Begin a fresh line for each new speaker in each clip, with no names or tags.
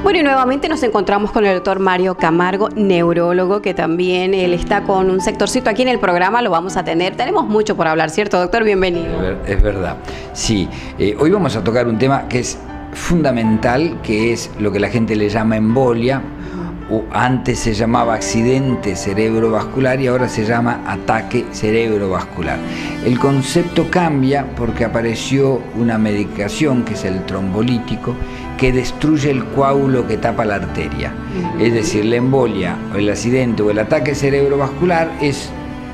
Bueno, y nuevamente nos encontramos con el doctor Mario Camargo, neurólogo, que también él está con un sectorcito aquí en el programa, lo vamos a tener. Tenemos mucho por hablar, ¿cierto, doctor? Bienvenido.
Es verdad, sí. Hoy vamos a tocar un tema que es fundamental, que es lo que la gente le llama embolia, o antes se llamaba accidente cerebrovascular y ahora se llama ataque cerebrovascular. El concepto cambia porque apareció una medicación que es el trombolítico, que destruye el coágulo que tapa la arteria. Es decir, la embolia o el accidente o el ataque cerebrovascular es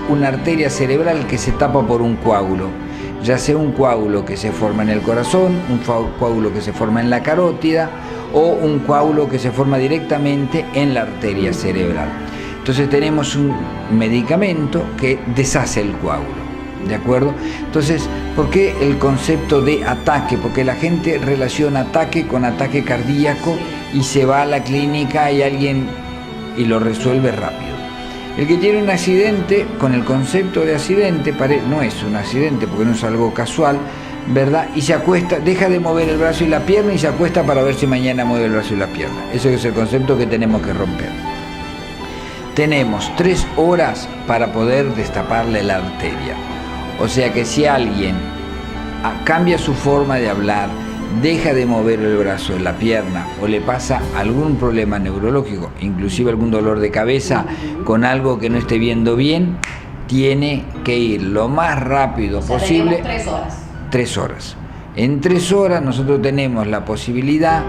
una arteria cerebral que se tapa por un coágulo, ya sea un coágulo que se forma en el corazón, un coágulo que se forma en la carótida o un coágulo que se forma directamente en la arteria cerebral. Entonces tenemos un medicamento que deshace el coágulo. ¿De acuerdo? Entonces, ¿por qué el concepto de ataque? Porque la gente relaciona ataque con ataque cardíaco y se va a la clínica y alguien y lo resuelve rápido. El que tiene un accidente, con el concepto de accidente, no es un accidente porque no es algo casual, ¿verdad? Y se acuesta, deja de mover el brazo y la pierna y se acuesta para ver si mañana mueve el brazo y la pierna. Ese es el concepto que tenemos que romper. Tenemos 3 horas para poder destaparle la arteria. O sea que si alguien cambia su forma de hablar, deja de mover el brazo, la pierna o le pasa algún problema neurológico, inclusive algún dolor de cabeza con algo que no esté viendo bien, tiene que ir lo más rápido posible.
3 horas.
3 horas. En 3 horas nosotros tenemos la posibilidad,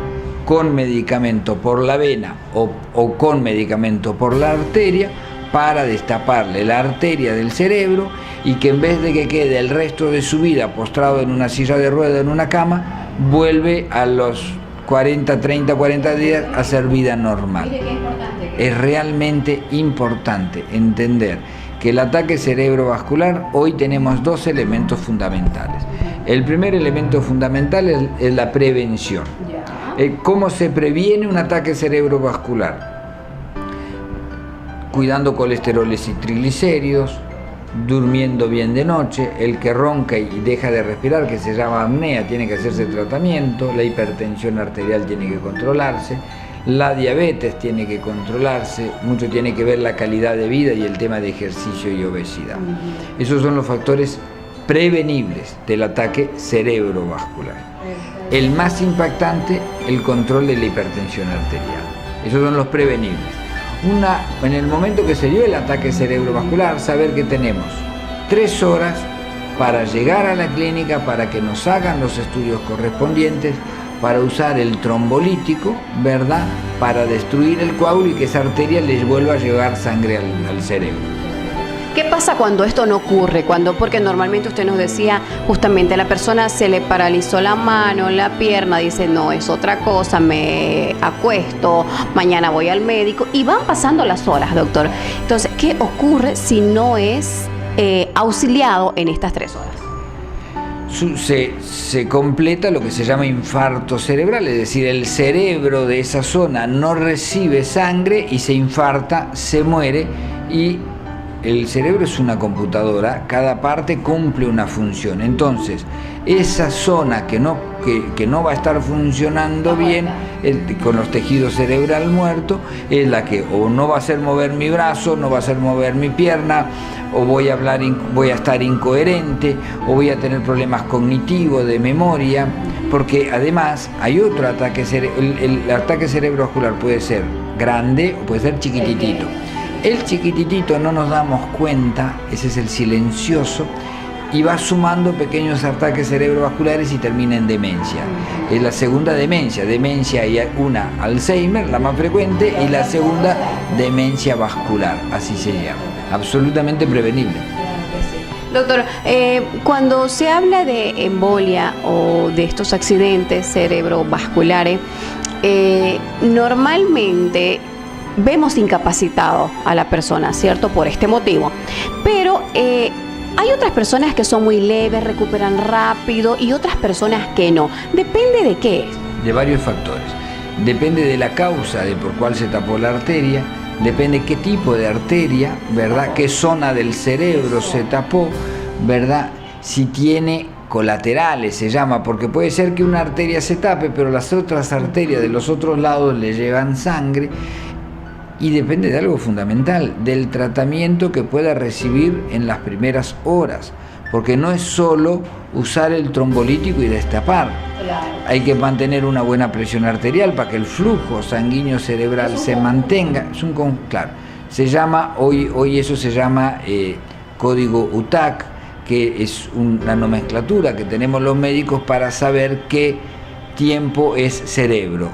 con medicamento por la vena o con medicamento por la arteria, para destaparle la arteria del cerebro y que en vez de que quede el resto de su vida postrado en una silla de ruedas, en una cama, vuelve a los 40 días a hacer vida normal. Es realmente importante entender que el ataque cerebrovascular, hoy tenemos 2 elementos fundamentales. El primer elemento fundamental es la prevención. ¿Cómo se previene un ataque cerebrovascular? Cuidando colesteroles y triglicéridos, durmiendo bien de noche, el que ronca y deja de respirar, que se llama apnea, tiene que hacerse tratamiento, la hipertensión arterial tiene que controlarse, la diabetes tiene que controlarse, mucho tiene que ver la calidad de vida y el tema de ejercicio y obesidad. Esos son los factores prevenibles del ataque cerebrovascular. El más impactante, el control de la hipertensión arterial. Esos son los prevenibles. En el momento que se dio el ataque cerebrovascular, saber que tenemos 3 horas para llegar a la clínica, para que nos hagan los estudios correspondientes, para usar el trombolítico, ¿verdad? Para destruir el coágulo y que esa arteria les vuelva a llevar sangre al cerebro.
¿Qué pasa cuando esto no ocurre? Porque normalmente usted nos decía, justamente a la persona se le paralizó la mano, la pierna, dice, no, es otra cosa, me acuesto, mañana voy al médico, y van pasando las horas, doctor. Entonces, ¿qué ocurre si no es auxiliado en estas 3 horas?
Se completa lo que se llama infarto cerebral, es decir, el cerebro de esa zona no recibe sangre y se infarta, se muere. Y el cerebro es una computadora, cada parte cumple una función. Entonces, esa zona que no va a estar funcionando bien, con los tejidos cerebral muertos, es la que o no va a hacer mover mi brazo, no va a hacer mover mi pierna, o voy a estar incoherente, o voy a tener problemas cognitivos, de memoria, porque además hay otro ataque el ataque cerebrovascular puede ser grande o puede ser chiquititito. El chiquititito no nos damos cuenta, ese es el silencioso, y va sumando pequeños ataques cerebrovasculares y termina en demencia. Es la segunda demencia hay una Alzheimer, la más frecuente, y la segunda demencia vascular, así se llama. Absolutamente prevenible.
Doctor, cuando se habla de embolia o de estos accidentes cerebrovasculares, normalmente vemos incapacitado a la persona, ¿cierto? Por este motivo. Pero hay otras personas que son muy leves, recuperan rápido, y otras personas que no. ¿Depende de qué?
De varios factores. Depende de la causa de por cuál se tapó la arteria, depende qué tipo de arteria, ¿verdad? Qué zona del cerebro se tapó, ¿verdad? Si tiene colaterales se llama, porque puede ser que una arteria se tape, pero las otras arterias de los otros lados le llevan sangre, y depende de algo fundamental, del tratamiento que pueda recibir en las primeras horas, porque no es solo usar el trombolítico y destapar. Claro. Hay que mantener una buena presión arterial para que el flujo sanguíneo cerebral se mantenga. Claro, se llama, hoy eso se llama código UTAC, que es una nomenclatura que tenemos los médicos para saber qué tiempo es cerebro.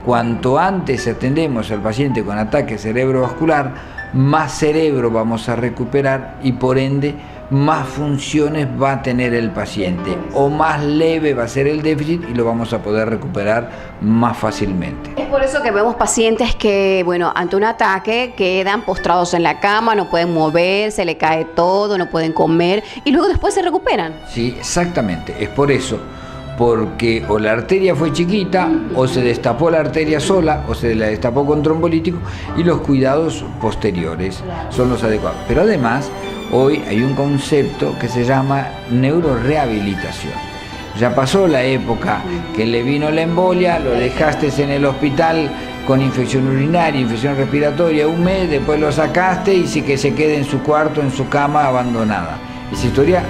Cuanto antes atendemos al paciente con ataque cerebrovascular, más cerebro vamos a recuperar y por ende más funciones va a tener el paciente, o más leve va a ser el déficit y lo vamos a poder recuperar más fácilmente.
Es por eso que vemos pacientes que, bueno, ante un ataque quedan postrados en la cama, no pueden mover, se le cae todo, no pueden comer y luego después se recuperan.
Sí, exactamente, es por eso, porque o la arteria fue chiquita, o se destapó la arteria sola, o se la destapó con trombolítico, y los cuidados posteriores son los adecuados. Pero además, hoy hay un concepto que se llama neurorehabilitación. Ya pasó la época que le vino la embolia, lo dejaste en el hospital con infección urinaria, infección respiratoria un mes, después lo sacaste y que se quede en su cuarto, en su cama, abandonada. Esa historia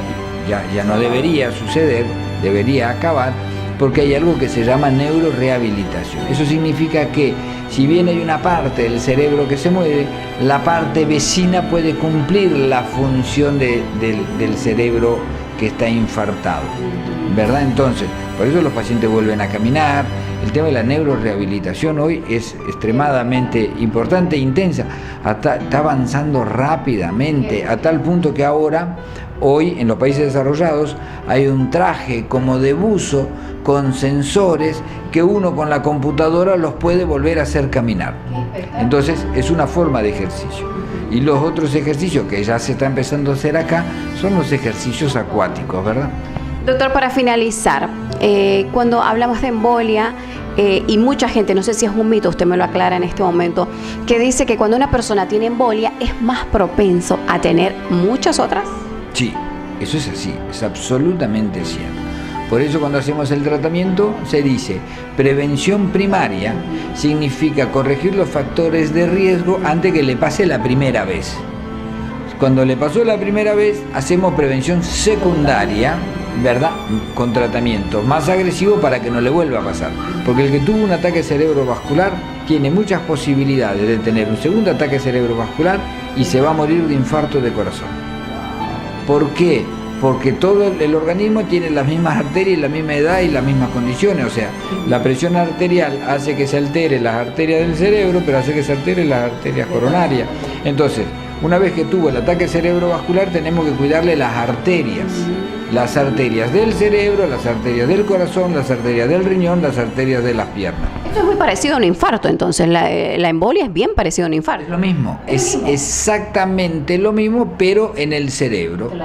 ya no debería suceder, debería acabar, porque hay algo que se llama neurorehabilitación. Eso significa que si bien hay una parte del cerebro que se mueve, la parte vecina puede cumplir la función del cerebro que está infartado, ¿verdad? Entonces, por eso los pacientes vuelven a caminar. El tema de la neurorehabilitación hoy es extremadamente importante e intensa, está avanzando rápidamente, a tal punto que ahora, hoy en los países desarrollados, hay un traje como de buzo con sensores que uno con la computadora los puede volver a hacer caminar. Entonces es una forma de ejercicio. Y los otros ejercicios que ya se está empezando a hacer acá son los ejercicios acuáticos, ¿verdad?
Doctor, para finalizar, cuando hablamos de embolia, y mucha gente, no sé si es un mito, usted me lo aclara en este momento, que dice que cuando una persona tiene embolia es más propenso a tener muchas otras.
Sí, eso es así, es absolutamente cierto. Por eso cuando hacemos el tratamiento se dice prevención primaria, significa corregir los factores de riesgo antes que le pase la primera vez. Cuando le pasó la primera vez, hacemos prevención secundaria, ¿verdad? Con tratamiento más agresivo para que no le vuelva a pasar. Porque el que tuvo un ataque cerebrovascular tiene muchas posibilidades de tener un segundo ataque cerebrovascular y se va a morir de infarto de corazón. ¿Por qué? Porque todo el organismo tiene las mismas arterias, la misma edad y las mismas condiciones. O sea, la presión arterial hace que se altere las arterias del cerebro, pero hace que se alteren las arterias coronarias. Entonces, una vez que tuvo el ataque cerebrovascular, tenemos que cuidarle las arterias del cerebro, las arterias del corazón, las arterias del riñón, las arterias de las piernas.
Esto es muy parecido a un infarto, entonces la embolia es bien parecido a un infarto.
Es lo mismo, es exactamente lo mismo, pero en el cerebro. Claro.